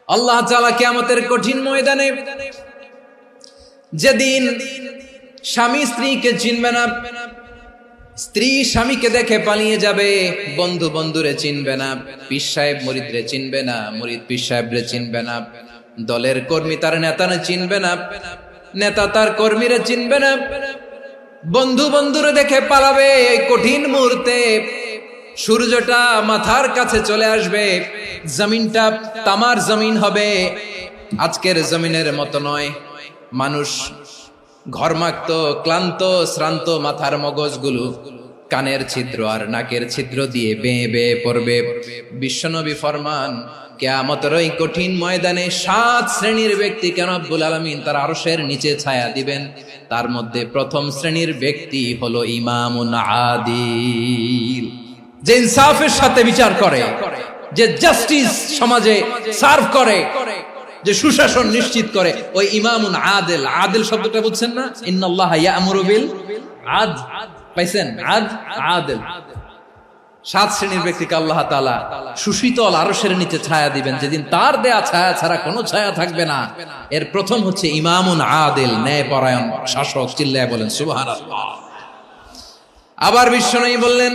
আল্লাহ তাআলা কিয়ামতের কঠিন ময়দানে যেদিন স্বামী স্ত্রীকে চিনবে না, স্ত্রী স্বামীকে দেখে পালিয়ে যাবে, বন্ধু বন্ধুরে চিনবে না, পীর সাহেব মুরিদরে চিনবে না, মুরিদ পীর সাহেবরে চিনবে না, দলের কর্মী তার নেতারে চিনবে না, নেতা তার কর্মীরে চিনবে না, বন্ধু বন্ধুরে দেখে পালাবে। এই কঠিন মুহূর্তে সূর্যটা মাথার কাছে চলে আসবে, জমিনটা তামার জমিন হবে, আজকের জমিনের মতো নয়। মানুষ ঘর্মাক্ত, ক্লান্ত, শ্রান্ত মাথার মগজগুলো কানের ছিদ্র আর নাকের ছিদ্র দিয়ে বেয়ে বেয়ে পড়বে। বিশ্বনবী ফরমান, কিয়ামতের ওই কঠিন ময়দানে 7 শ্রেণীর ব্যক্তিকে রব্বুল আলামিন তার আরশের নিচে ছায়া দিবেন। তার মধ্যে প্রথম শ্রেণীর ব্যক্তি হলো ইমামুন আদিল, যে ইনসাফের সাথে বিচার করে, যে জাস্টিস সমাজে সার্ভ করে, যে সুশাসন নিশ্চিত করে, ওই ইমামুন আদিল। আদিল শব্দটা বুঝছেন না? ইন্নাল্লাহা ইয়া'মুরু বিল আদল, পাইছেন? আদিল। 7 শ্রেণীর ব্যক্তিকে আল্লাহ তাআলা সুশীতল আরশের নিচে ছায়া দিবেন, যেদিন তার দেয়া ছায়া ছাড়া কোনো ছায়া থাকবে না। এর প্রথম হচ্ছে ইমামুন আদিল, ন্যায়পরায়ণ শাসক। চিল্লায় বলেন সুবহানাল্লাহ। আবার বিশ্বনবী বললেন,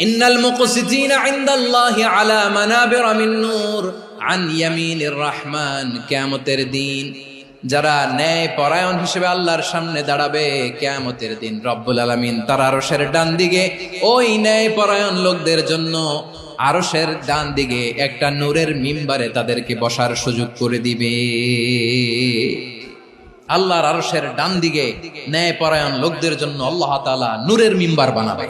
ইন্নাল মুকসিতিনা ইনদাল্লাহি আলা মানাবিরা মিন নূর আন ইয়ামিনির রহমান। কিয়ামতের দিন যারা ন্যায় পরায়ণ হিসেবে আল্লাহর সামনে দাঁড়াবে, কিয়ামতের দিন রব্বুল আলামিন তার আরশের ডান দিকে ওই ন্যায় পরায়ণ লোকদের জন্য আরশের ডান দিকে একটা নূরের মিম্বারে তাদেরকে বসার সুযোগ করে দিবে। আল্লাহর আরশের ডান দিকে ন্যায় পরায়ণ লোকদের জন্য আল্লাহ তাআলা নূরের মিম্বার বানাবে।